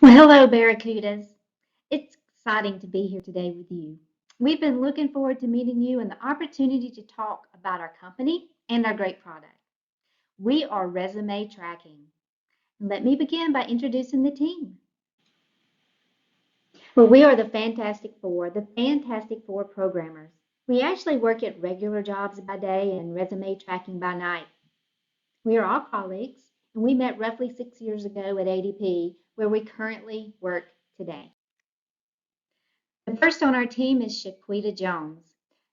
Well, hello, Barracudas. It's exciting to be here today with you. We've been looking forward to meeting you and the opportunity to talk about our company and our great product. We are Resume Tracking. Let me begin by introducing the team. Well, we are the Fantastic Four programmers. We actually work at regular jobs by day and resume tracking by night. We are all colleagues, and we met roughly 6 years ago at ADP, where we currently work today. The first on our team is SHAQUITA Jones.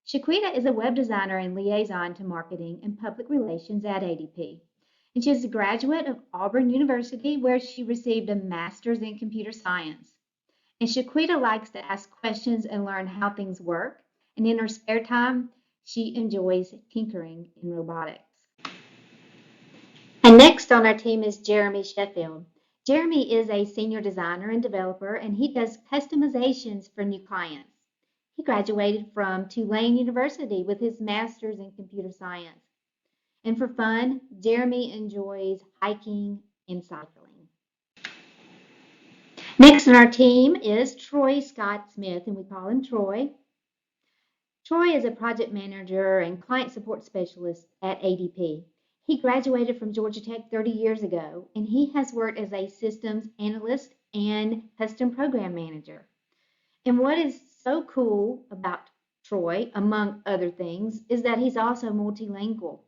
SHAQUITA is a web designer and liaison to marketing and public relations at ADP. And she is a graduate of Auburn University, where she received a master's in computer science. And SHAQUITA likes to ask questions and learn how things work. And in her spare time, she enjoys tinkering in robotics. And next on our team is Jeremy Sheffield. Jeremy is a senior designer and developer, and he does customizations for new clients. He graduated from Tulane University with his master's in computer science. And for fun, Jeremy enjoys hiking and cycling. Next on our team is Troy Scott Smith, and we call him Troy. Troy is a project manager and client support specialist at ADP. He graduated from Georgia Tech 30 years ago, and he has worked as a systems analyst and custom program manager. And what is so cool about Troy, among other things, is that he's also multilingual.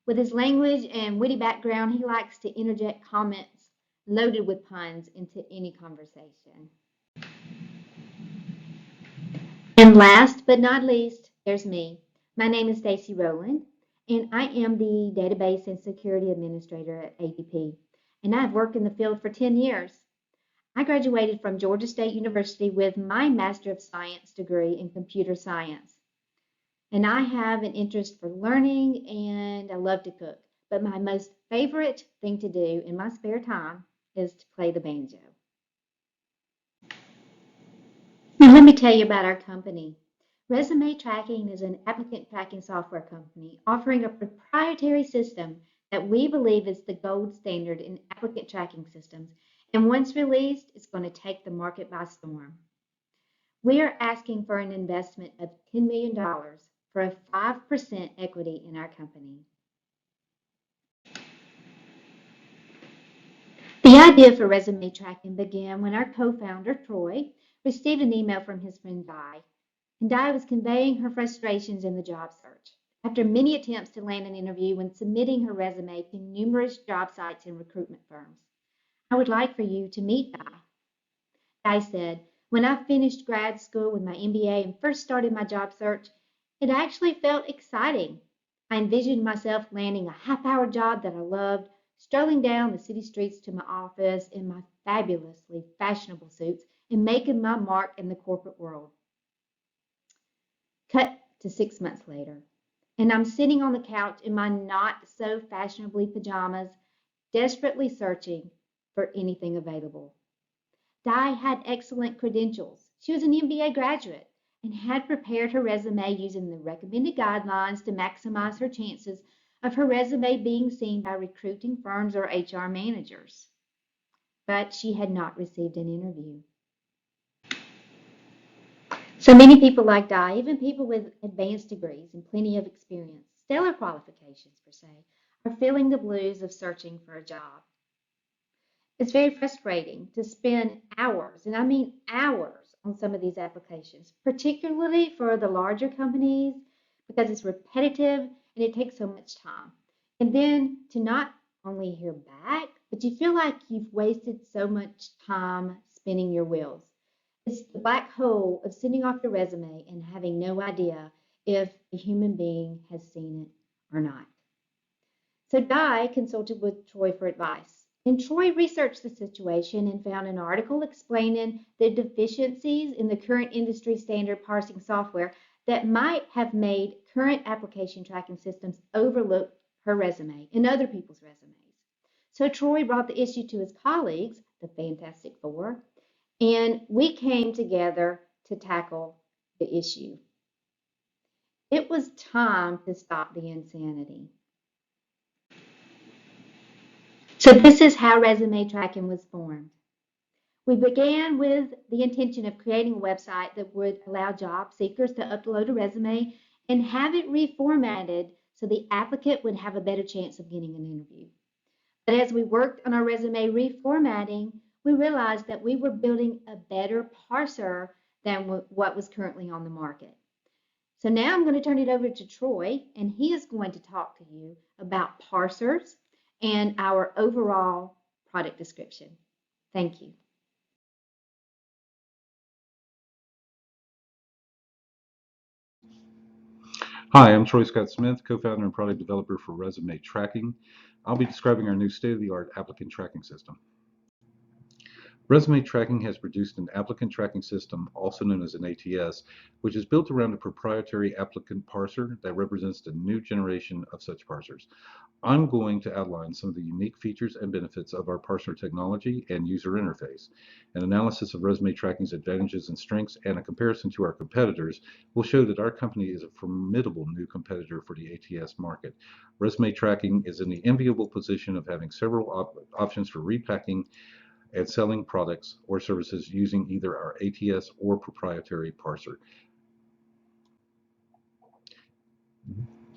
With his language and witty background, he likes to interject comments loaded with puns into any conversation. And last but not least, there's me. My name is STACEY ROWLAND, and I am the Database and Security Administrator at ADP, and I've worked in the field for 10 years. I graduated from Georgia State University with my Master of Science degree in computer science. And I have an interest for learning, and I love to cook. But my most favorite thing to do in my spare time is to play the banjo. Now, let me tell you about our company. Resume Tracking is an applicant tracking software company offering a proprietary system that we believe is the gold standard in applicant tracking systems. And once released, it's going to take the market by storm. We are asking for an investment of $10 million for a 5% equity in our company. The idea for resume tracking began when our co-founder, Troy, received an email from his friend Di, and Di was conveying her frustrations in the job search. After many attempts to land an interview when submitting her resume to numerous job sites and recruitment firms, I would like for you to meet Di. Di said, when I finished grad school with my MBA and first started my job search, it actually felt exciting. I envisioned myself landing a half-hour job that I loved, strolling down the city streets to my office in my fabulously fashionable suits, and making my mark in the corporate world. Cut to 6 months later, and I'm sitting on the couch in my not so fashionably pajamas, desperately searching for anything available. Di had excellent credentials. She was an MBA graduate and had prepared her resume using the recommended guidelines to maximize her chances of her resume being seen by recruiting firms or HR managers. But she had not received an interview. So many people like Di, even people with advanced degrees and plenty of experience, stellar qualifications per se, are feeling the blues of searching for a job. It's very frustrating to spend hours, and I mean hours, on some of these applications, particularly for the larger companies, because it's repetitive and it takes so much time. And then to not only hear back, but you feel like you've wasted so much time spinning your wheels. It's the black hole of sending off your resume and having no idea if a human being has seen it or not. So Di consulted with Troy for advice. And Troy researched the situation and found an article explaining the deficiencies in the current industry standard parsing software that might have made current application tracking systems overlook her resume and other people's resumes. So Troy brought the issue to his colleagues, the Fantastic Four, and we came together to tackle the issue. It was time to stop the insanity. So this is how resume tracking was formed. We began with the intention of creating a website that would allow job seekers to upload a resume and have it reformatted so the applicant would have a better chance of getting an interview. But as we worked on our resume reformatting, we realized that we were building a better parser than what was currently on the market. So now I'm going to turn it over to Troy, and he is going to talk to you about parsers and our overall product description. Thank you. Hi, I'm Troy Scott Smith, co-founder and product developer for Resume Tracking. I'll be describing our new state-of-the-art applicant tracking system. Resume Tracking has produced an applicant tracking system, also known as an ATS, which is built around a proprietary applicant parser that represents the new generation of such parsers. I'm going to outline some of the unique features and benefits of our parser technology and user interface. An analysis of Resume Tracking's advantages and strengths and a comparison to our competitors will show that our company is a formidable new competitor for the ATS market. Resume Tracking is in the enviable position of having several options for repacking and selling products or services using either our ATS or proprietary parser.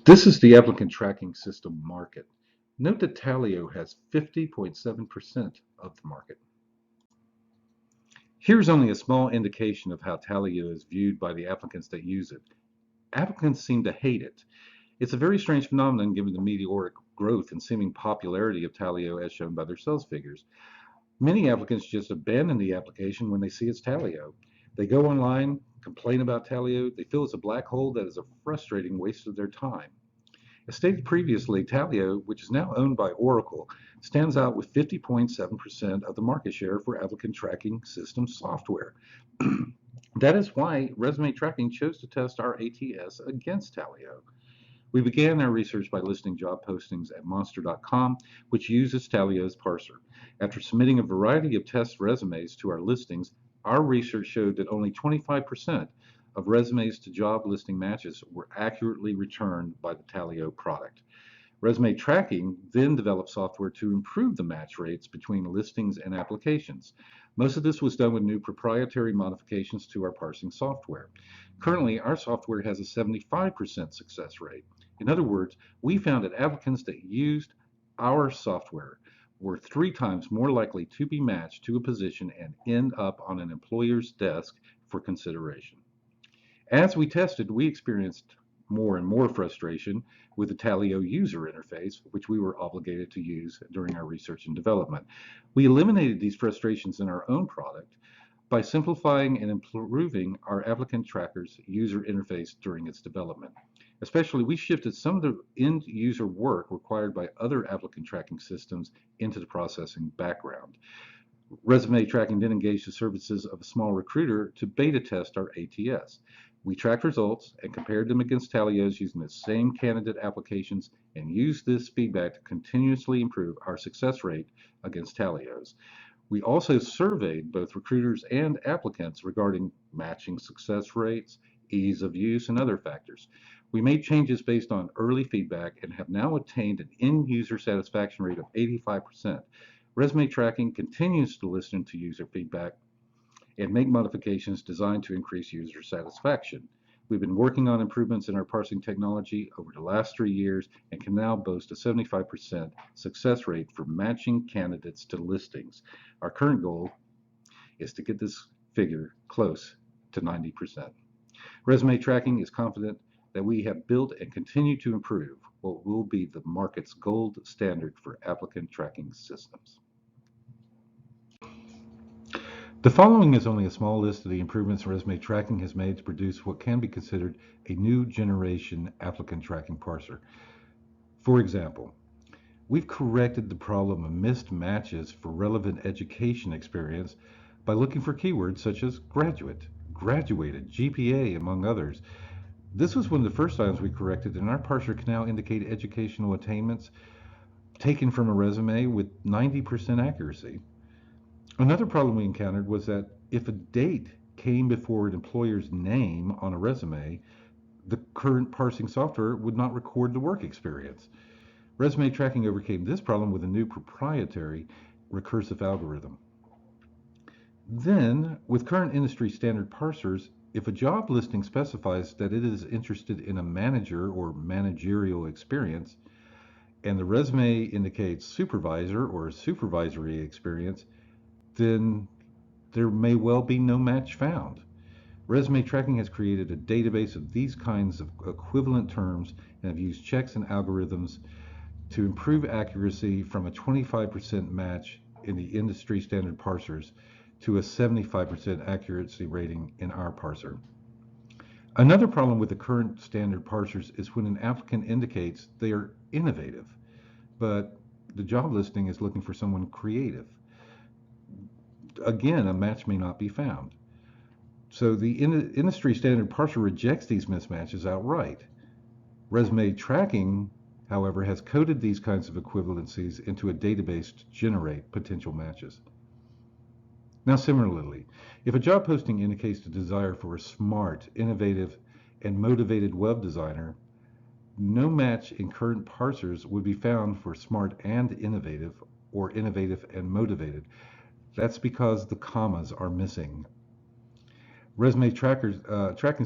This is the applicant tracking system market. Note that Taleo has 50.7% of the market. Here's only a small indication of how Taleo is viewed by the applicants that use it. Applicants seem to hate it. It's a very strange phenomenon given the meteoric growth and seeming popularity of Taleo as shown by their sales figures. Many applicants just abandon the application when they see it's Taleo. They go online, complain about Taleo, they feel it's a black hole that is a frustrating waste of their time. As stated previously, Taleo, which is now owned by Oracle, stands out with 50.7% of the market share for applicant tracking system software. That is why Resume Tracking chose to test our ATS against Taleo. We began our research by listing job postings at monster.com, which uses Taleo's parser. After submitting a variety of test resumes to our listings, our research showed that only 25% of resumes to job listing matches were accurately returned by the Taleo product. Resume Tracking then developed software to improve the match rates between listings and applications. Most of this was done with new proprietary modifications to our parsing software. Currently, our software has a 75% success rate. In other words, we found that applicants that used our software were 3 times more likely to be matched to a position and end up on an employer's desk for consideration. As we tested, we experienced more and more frustration with the Taleo user interface, which we were obligated to use during our research and development. We eliminated these frustrations in our own product by simplifying and improving our applicant tracker's user interface during its development. Especially, we shifted some of the end user work required by other applicant tracking systems into the processing background. Resume Tracking then engaged the services of a small recruiter to beta test our ATS. We tracked results and compared them against Taleo's using the same candidate applications and used this feedback to continuously improve our success rate against Taleo's. We also surveyed both recruiters and applicants regarding matching success rates, ease of use, and other factors. We made changes based on early feedback and have now attained an end user satisfaction rate of 85%. Resume Tracking continues to listen to user feedback and make modifications designed to increase user satisfaction. We've been working on improvements in our parsing technology over the last 3 years and can now boast a 75% success rate for matching candidates to listings. Our current goal is to get this figure close to 90%. Resume Tracking is confident that we have built and continue to improve what will be the market's gold standard for applicant tracking systems. The following is only a small list of the improvements Resume Tracking has made to produce what can be considered a new generation applicant tracking parser. For example, we've corrected the problem of missed matches for relevant education experience by looking for keywords such as graduate, graduated, GPA, among others. This was one of the first items we corrected, and our parser can now indicate educational attainments taken from a resume with 90% accuracy. Another problem we encountered was that if a date came before an employer's name on a resume, the current parsing software would not record the work experience. Resume Tracking overcame this problem with a new proprietary recursive algorithm. Then, with current industry standard parsers, if a job listing specifies that it is interested in a manager or managerial experience, and the resume indicates supervisor or supervisory experience, then there may well be no match found. Resume tracking has created a database of these kinds of equivalent terms and have used checks and algorithms to improve accuracy from a 25% match in the industry standard parsers to a 75% accuracy rating in our parser. Another problem with the current standard parsers is when an applicant indicates they are innovative, but the job listing is looking for someone creative. Again, a match may not be found. So the industry standard parser rejects these mismatches outright. Resume tracking, however, has coded these kinds of equivalencies into a database to generate potential matches. Now, similarly, if a job posting indicates a desire for a smart, innovative, and motivated web designer, no match in current parsers would be found for smart and innovative or innovative and motivated. That's because the commas are missing. Resume Tracking's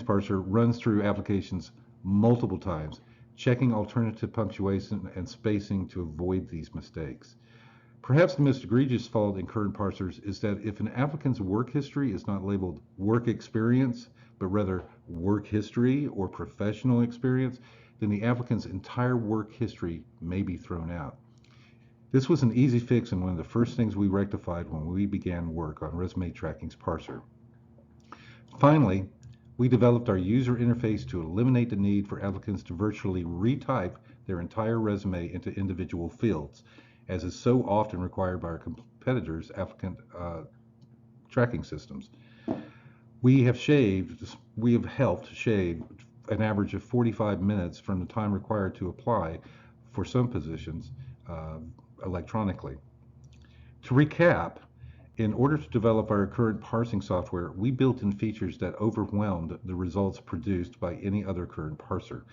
parser runs through applications multiple times, checking alternative punctuation and spacing to avoid these mistakes. Perhaps the most egregious fault in current parsers is that if an applicant's work history is not labeled work experience, but rather work history or professional experience, then the applicant's entire work history may be thrown out. This was an easy fix and one of the first things we rectified when we began work on Resume Tracking's parser. Finally, we developed our user interface to eliminate the need for applicants to virtually retype their entire resume into individual fields, as is so often required by our competitors' applicant tracking systems. We have helped shave an average of 45 minutes from the time required to apply for some positions electronically. To recap, in order to develop our current parsing software, we built in features that overwhelmed the results produced by any other current parser.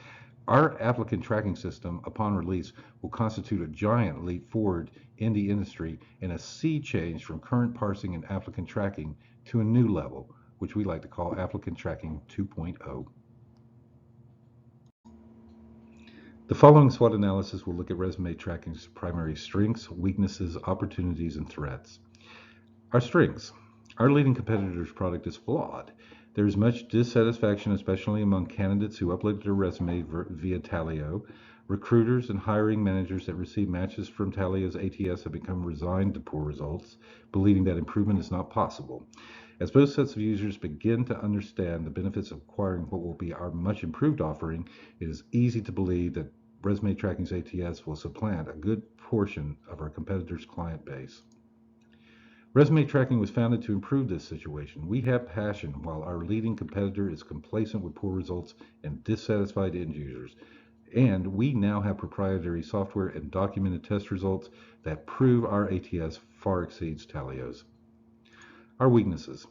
Our applicant tracking system, upon release, will constitute a giant leap forward in the industry and a sea change from current parsing and applicant tracking to a new level, which we like to call Applicant Tracking 2.0. The following SWOT analysis will look at resume tracking's primary strengths, weaknesses, opportunities, and threats. Our strengths. Our leading competitor's product is flawed. There is much dissatisfaction, especially among candidates who uploaded their resume via Taleo. Recruiters and hiring managers that receive matches from Taleo's ATS have become resigned to poor results, believing that improvement is not possible. As both sets of users begin to understand the benefits of acquiring what will be our much improved offering, it is easy to believe that Resume Tracking's ATS will supplant a good portion of our competitors' client base. Resume Tracking was founded to improve this situation. We have passion while our leading competitor is complacent with poor results and dissatisfied end users. And we now have proprietary software and documented test results that prove our ATS far exceeds Taleo's. Our weaknesses.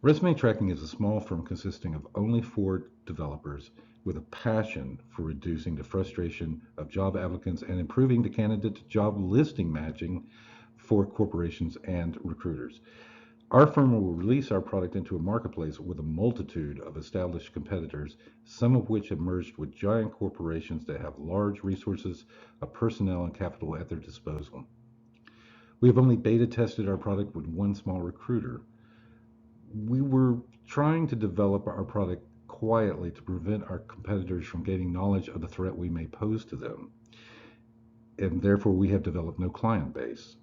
Resume Tracking is a small firm consisting of only 4 developers with a passion for reducing the frustration of job applicants and improving the candidate-to-job listing matching for corporations and recruiters. Our firm will release our product into a marketplace with a multitude of established competitors, some of which have merged with giant corporations that have large resources of personnel and capital at their disposal. We have only beta tested our product with one small recruiter. We were trying to develop our product quietly to prevent our competitors from gaining knowledge of the threat we may pose to them, and therefore we have developed no client base.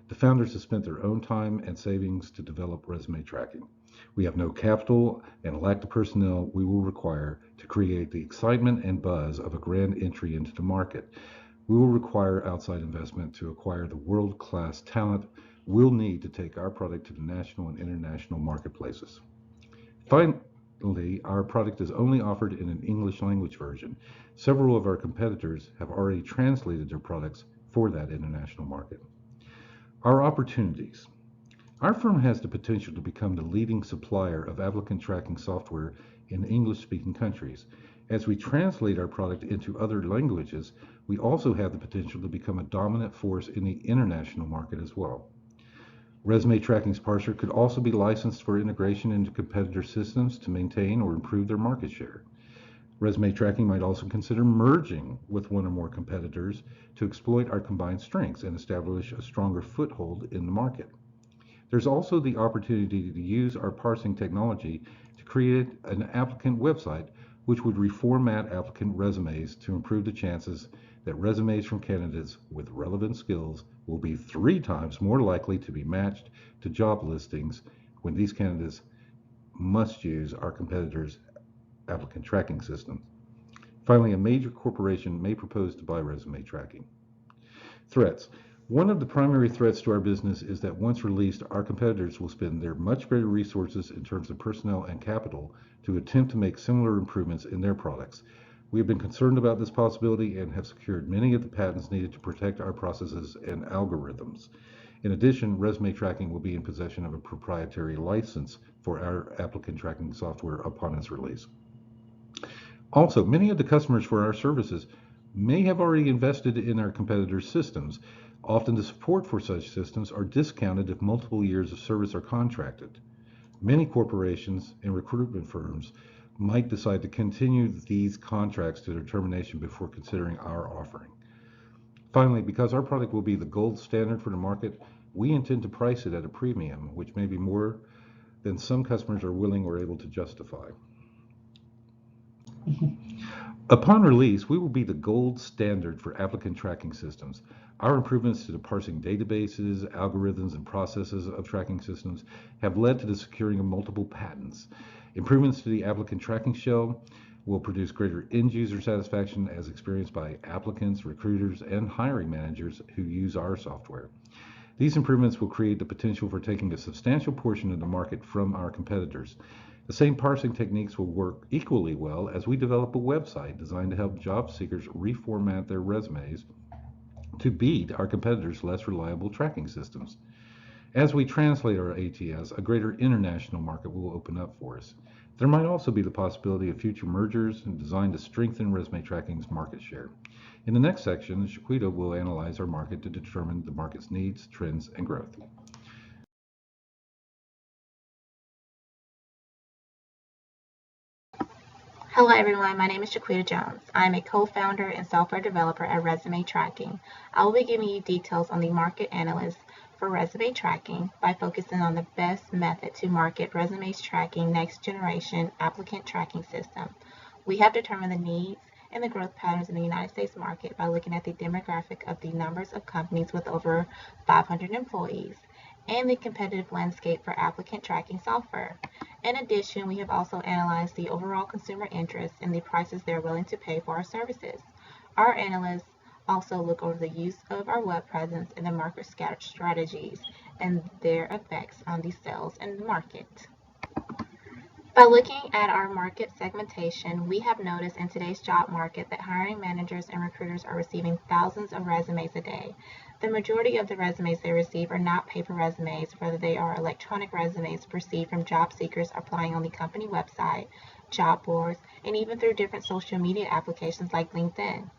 The founders have spent their own time and savings to develop resume tracking. We have no capital and lack the personnel we will require to create the excitement and buzz of a grand entry into the market. We will require outside investment to acquire the world-class talent we'll need to take our product to the national and international marketplaces. Finally, our product is only offered in an English language version. Several of our competitors have already translated their products for that international market. Our opportunities. Our firm has the potential to become the leading supplier of applicant tracking software in English-speaking countries. As we translate our product into other languages, we also have the potential to become a dominant force in the international market as well. Resume tracking parser could also be licensed for integration into competitor systems to maintain or improve their market share. Resume tracking might also consider merging with one or more competitors to exploit our combined strengths and establish a stronger foothold in the market. There's also the opportunity to use our parsing technology to create an applicant website which would reformat applicant resumes to improve the chances that resumes from candidates with relevant skills will be 3 times more likely to be matched to job listings when these candidates must use our competitors' applicant tracking system. Finally, a major corporation may propose to buy resume tracking. Threats. One of the primary threats to our business is that once released, our competitors will spend their much greater resources in terms of personnel and capital to attempt to make similar improvements in their products. We have been concerned about this possibility and have secured many of the patents needed to protect our processes and algorithms. In addition, resume tracking will be in possession of a proprietary license for our applicant tracking software upon its release. Also, many of the customers for our services may have already invested in our competitors' systems. Often the support for such systems are discounted if multiple years of service are contracted. Many corporations and recruitment firms might decide to continue these contracts to their termination before considering our offering. Finally, because our product will be the gold standard for the market, we intend to price it at a premium, which may be more than some customers are willing or able to justify. Upon release, we will be the gold standard for applicant tracking systems. Our improvements to the parsing databases, algorithms, and processes of tracking systems have led to the securing of multiple patents. Improvements to the applicant tracking shell will produce greater end-user satisfaction as experienced by applicants, recruiters, and hiring managers who use our software. These improvements will create the potential for taking a substantial portion of the market from our competitors. The same parsing techniques will work equally well as we develop a website designed to help job seekers reformat their resumes to beat our competitors' less reliable tracking systems. As we translate our ATS, a greater international market will open up for us. There might also be the possibility of future mergers designed to strengthen resume tracking's market share. In the next section, SHAQUITA will analyze our market to determine the market's needs, trends, and growth. Hello everyone, my name is SHAQUITA Jones. I am a co-founder and software developer at Resume Tracking. I will be giving you details on the market analysis for resume tracking by focusing on the best method to market resumes tracking next generation applicant tracking system. We have determined the needs and the growth patterns in the United States market by looking at the demographic of the numbers of companies with over 500 employees and the competitive landscape for applicant tracking software. In addition, we have also analyzed the overall consumer interest and the prices they're willing to pay for our services. Our analysts also look over the use of our web presence and the market strategies and their effects on the sales and market. By looking at our market segmentation, we have noticed in today's job market that hiring managers and recruiters are receiving thousands of resumes a day. The majority of the resumes they receive are not paper resumes, whether they are electronic resumes received from job seekers applying on the company website, job boards, and even through different social media applications like LinkedIn.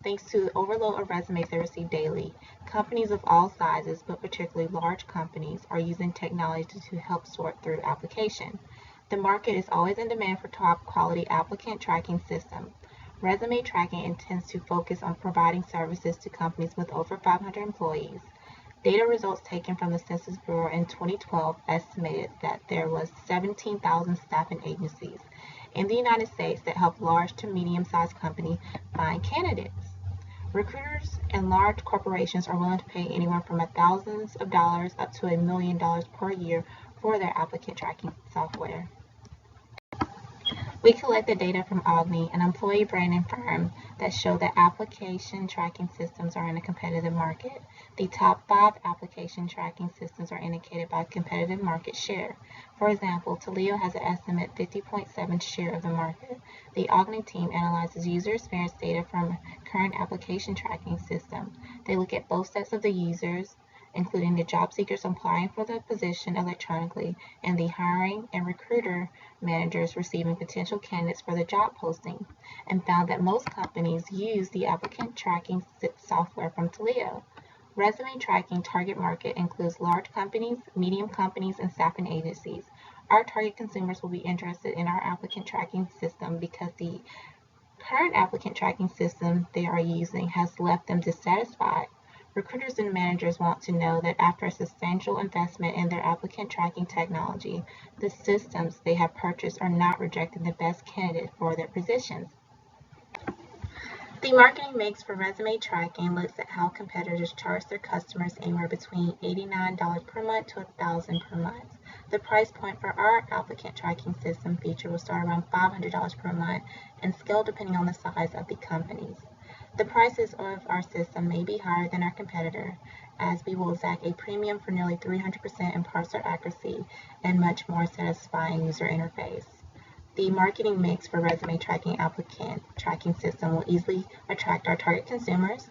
Thanks to the overload of resumes they receive daily, companies of all sizes, but particularly large companies, are using technology to help sort through application. The market is always in demand for top quality applicant tracking systems. Resume tracking intends to focus on providing services to companies with over 500 employees. Data results taken from the Census Bureau in 2012 estimated that there was 17,000 staffing agencies in the United States that help large to medium-sized companies find candidates. Recruiters and large corporations are willing to pay anywhere from thousands of dollars up to $1 million per year for their applicant tracking software. We collected data from Ogni, an employee branding firm, that show that application tracking systems are in a competitive market. The top 5 application tracking systems are indicated by competitive market share. For example, Taleo has an estimate 50.7% share of the market. The Ogni team analyzes user experience data from current application tracking system. They look at both sets of the users, including the job seekers applying for the position electronically and the hiring and recruiter managers receiving potential candidates for the job posting, and found that most companies use the applicant tracking software from Taleo. Resume tracking target market includes large companies, medium companies, and staffing agencies. Our target consumers will be interested in our applicant tracking system because the current applicant tracking system they are using has left them dissatisfied. Recruiters and managers want to know that after a substantial investment in their applicant tracking technology, the systems they have purchased are not rejecting the best candidate for their positions. The marketing mix for resume tracking looks at how competitors charge their customers anywhere between $89 per month to $1,000 per month. The price point for our applicant tracking system feature will start around $500 per month and scale depending on the size of the companies. The prices of our system may be higher than our competitor, as we will exact a premium for nearly 300% in parser accuracy and much more satisfying user interface. The marketing mix for resume tracking applicant tracking system will easily attract our target consumers.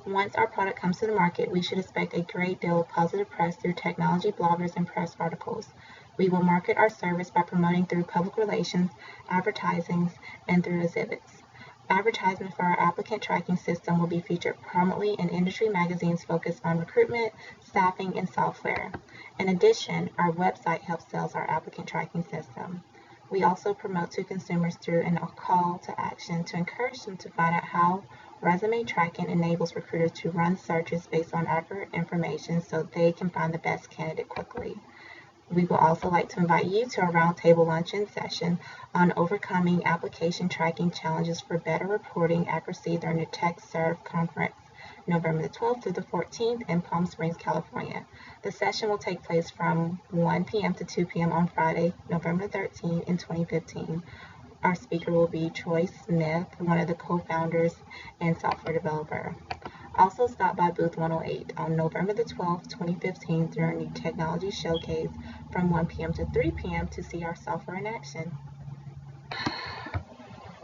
Once our product comes to the market, we should expect a great deal of positive press through technology bloggers and press articles. We will market our service by promoting through public relations, advertisings, and through exhibits. Advertisements for our applicant tracking system will be featured prominently in industry magazines focused on recruitment, staffing, and software. In addition, our website helps sell our applicant tracking system. We also promote to consumers through a call to action to encourage them to find out how resume tracking enables recruiters to run searches based on accurate information so they can find the best candidate quickly. We would also like to invite you to a roundtable luncheon session on overcoming application tracking challenges for better reporting accuracy during the TechServe conference, November the 12th through the 14th in Palm Springs, California. The session will take place from 1 p.m. to 2 p.m. on Friday, November 13th in 2015. Our speaker will be Troy Smith, one of the co-founders and software developer. Also stop by booth 108 on November the 12th, 2015 during the Technology Showcase from 1 p.m. to 3 p.m. to see our software in action.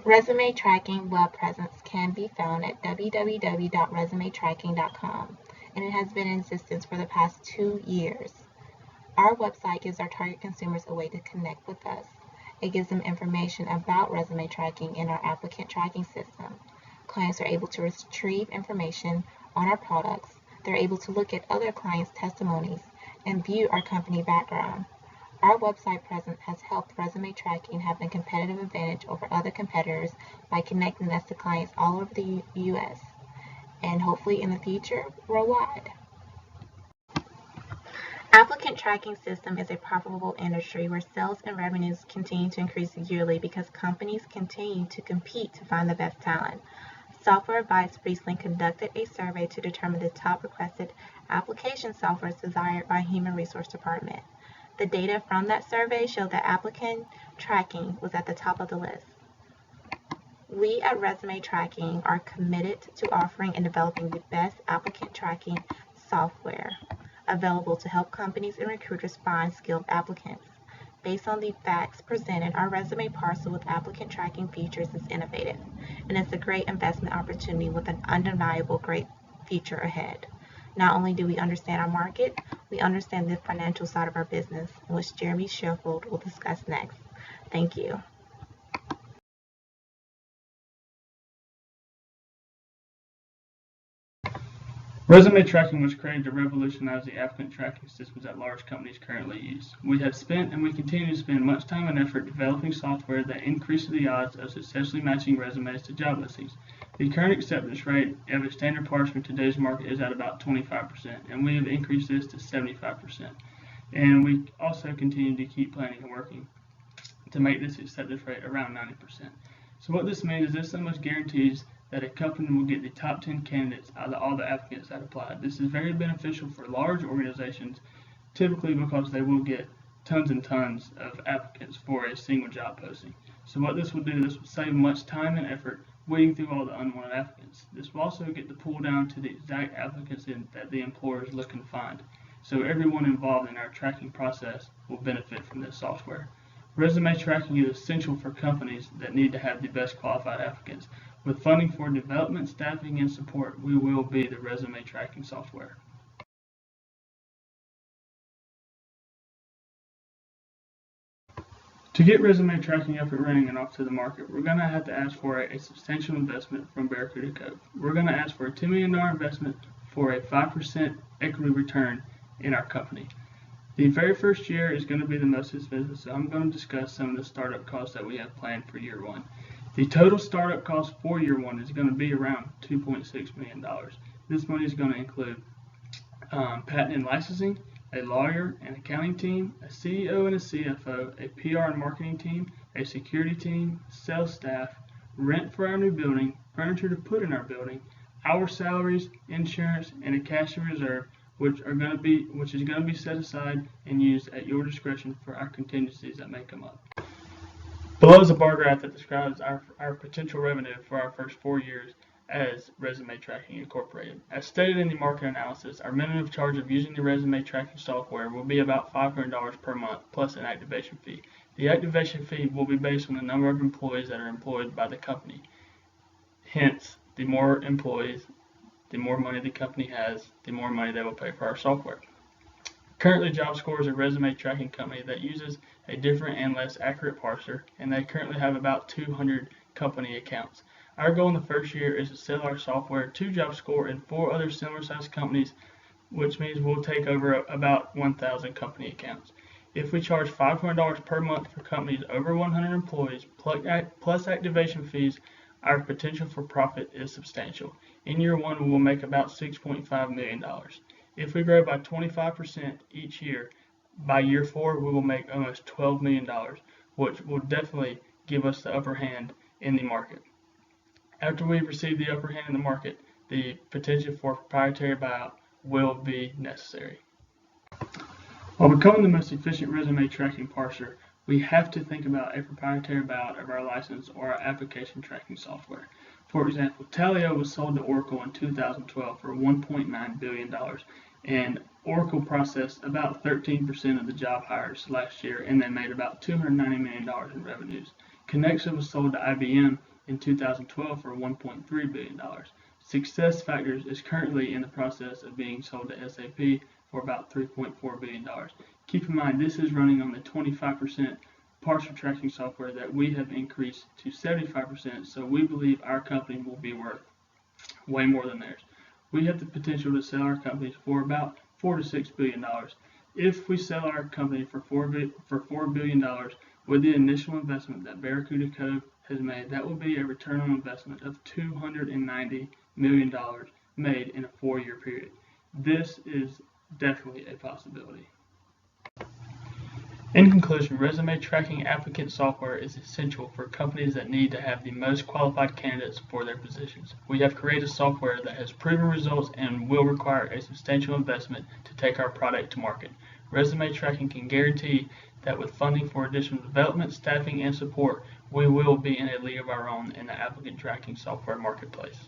Resume tracking web presence can be found at www.resumetracking.com, and it has been in existence for the past 2 years. Our website gives our target consumers a way to connect with us. It gives them information about resume tracking in our applicant tracking system. Clients are able to retrieve information on our products. They're able to look at other clients' testimonies and view our company background. Our website presence has helped resume tracking have a competitive advantage over other competitors by connecting us to clients all over the U.S. and hopefully in the future worldwide. Applicant tracking system is a profitable industry where sales and revenues continue to increase yearly because companies continue to compete to find the best talent. Software Advice recently conducted a survey to determine the top requested application software desired by Human Resource Department. The data from that survey showed that applicant tracking was at the top of the list. We at Resume Tracking are committed to offering and developing the best applicant tracking software available to help companies and recruiters find skilled applicants. Based on the facts presented, our resume parcel with applicant tracking features is innovative, and it's a great investment opportunity with an undeniable great future ahead. Not only do we understand our market, we understand the financial side of our business, which Jeremy Sheffield will discuss next. Thank you. Resume tracking was created to revolutionize the applicant tracking systems that large companies currently use. We have spent and we continue to spend much time and effort developing software that increases the odds of successfully matching resumes to job listings. The current acceptance rate of a standard parser in today's market is at about 25%, and we have increased this to 75%. And we also continue to keep planning and working to make this acceptance rate around 90%. So what this means is this almost guarantees that a company will get the top 10 candidates out of all the applicants that apply. This is very beneficial for large organizations, typically because they will get tons and tons of applicants for a single job posting. So what this will do, this will save much time and effort weeding through all the unwanted applicants. This will also get the pull down to the exact applicants that the employer is looking to find. So everyone involved in our tracking process will benefit from this software. Resume tracking is essential for companies that need to have the best qualified applicants. With funding for development, staffing, and support, we will be the resume tracking software. To get resume tracking up and running and off to the market, we're going to have to ask for a substantial investment from Barracuda Cove. We're going to ask for a $10 million investment for a 5% equity return in our company. The very first year is going to be the most expensive, so I'm going to discuss some of the startup costs that we have planned for year one. The total startup cost for year one is going to be around $2.6 million. This money is going to include patent and licensing, a lawyer and accounting team, a CEO and a CFO, a PR and marketing team, a security team, sales staff, rent for our new building, furniture to put in our building, our salaries, insurance, and a cash in reserve, which is going to be set aside and used at your discretion for our contingencies that may come up. Below is a bar graph that describes our potential revenue for our first 4 years as Resume Tracking Incorporated. As stated in the market analysis, our minimum charge of using the resume tracking software will be about $500 per month plus an activation fee. The activation fee will be based on the number of employees that are employed by the company. Hence, the more employees, the more money the company has, the more money they will pay for our software. Currently, JobScore is a resume tracking company that uses a different and less accurate parser, and they currently have about 200 company accounts. Our goal in the first year is to sell our software to JobScore and 4 other similar-sized companies, which means we'll take over about 1,000 company accounts. If we charge $500 per month for companies over 100 employees plus activation fees, our potential for profit is substantial. In year one, we will make about $6.5 million. If we grow by 25% each year, by year 4, we will make almost $12 million, which will definitely give us the upper hand in the market. After we receive the upper hand in the market, the potential for proprietary buyout will be necessary. While becoming the most efficient resume tracking parser, we have to think about a proprietary buyout of our license or our application tracking software. For example, Taleo was sold to Oracle in 2012 for $1.9 billion, and Oracle processed about 13% of the job hires last year, and they made about $290 million in revenues. Connexa was sold to IBM in 2012 for $1.3 billion. SuccessFactors is currently in the process of being sold to SAP for about $3.4 billion. Keep in mind, this is running on the 25% parser tracking software that we have increased to 75%, so we believe our company will be worth way more than theirs. We have the potential to sell our companies for about $4 to $6 billion. If we sell our company for $4 billion with the initial investment that Barracuda Cove has made, that will be a return on investment of $290 million made in a 4-year period. This is definitely a possibility. In conclusion, resume tracking applicant software is essential for companies that need to have the most qualified candidates for their positions. We have created software that has proven results and will require a substantial investment to take our product to market. Resume tracking can guarantee that with funding for additional development, staffing, and support, we will be in a league of our own in the applicant tracking software marketplace.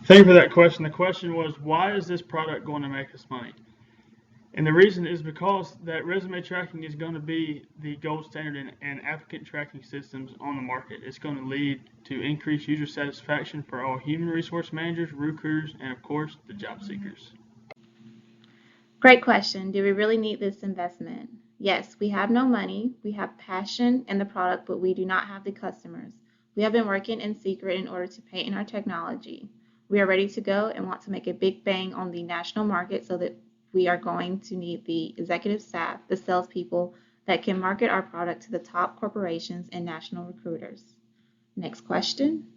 Thank you for that question. The question was, why is this product going to make us money? And the reason is because that resume tracking is going to be the gold standard in applicant tracking systems on the market. It's going to lead to increased user satisfaction for all human resource managers, recruiters, and of course, the job seekers. Great question. Do we really need this investment? Yes, we have no money. We have passion in the product, but we do not have the customers. We have been working in secret in order to patent our technology. We are ready to go and want to make a big bang on the national market, so that we are going to need the executive staff, the salespeople that can market our product to the top corporations and national recruiters. Next question.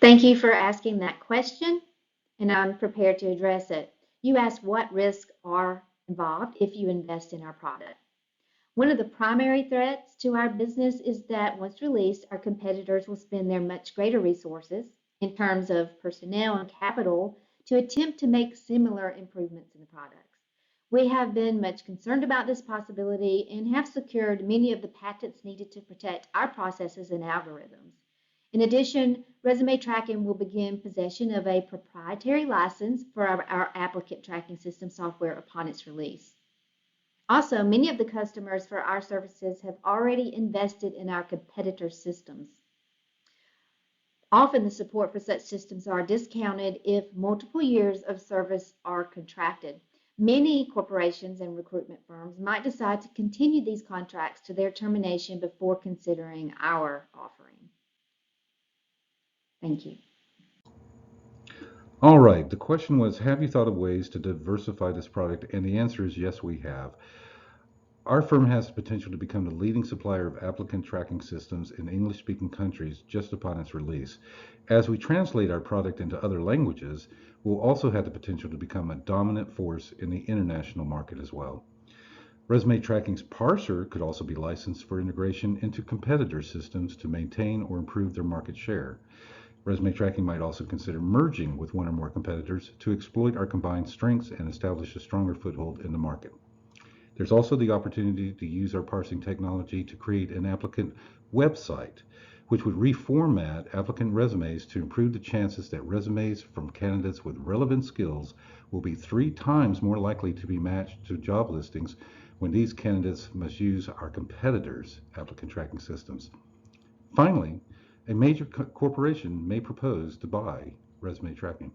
Thank you for asking that question, and I'm prepared to address it. You asked what risks are involved if you invest in our product. One of the primary threats to our business is that once released, our competitors will spend their much greater resources in terms of personnel and capital to attempt to make similar improvements in the products. We have been much concerned about this possibility and have secured many of the patents needed to protect our processes and algorithms. In addition, resume tracking will begin possession of a proprietary license for our applicant tracking system software upon its release. Also, many of the customers for our services have already invested in our competitors' systems. Often the support for such systems are discounted if multiple years of service are contracted. Many corporations and recruitment firms might decide to continue these contracts to their termination before considering our offering. Thank you. All right, the question was, have you thought of ways to diversify this product? And the answer is yes, we have. Our firm has the potential to become the leading supplier of applicant tracking systems in English-speaking countries just upon its release. As we translate our product into other languages, we'll also have the potential to become a dominant force in the international market as well. Resume Tracking's parser could also be licensed for integration into competitor systems to maintain or improve their market share. Resume Tracking might also consider merging with one or more competitors to exploit our combined strengths and establish a stronger foothold in the market. There's also the opportunity to use our parsing technology to create an applicant website, which would reformat applicant resumes to improve the chances that resumes from candidates with relevant skills will be 3 times more likely to be matched to job listings when these candidates must use our competitors' applicant tracking systems. Finally, a major corporation may propose to buy Resume Tracking.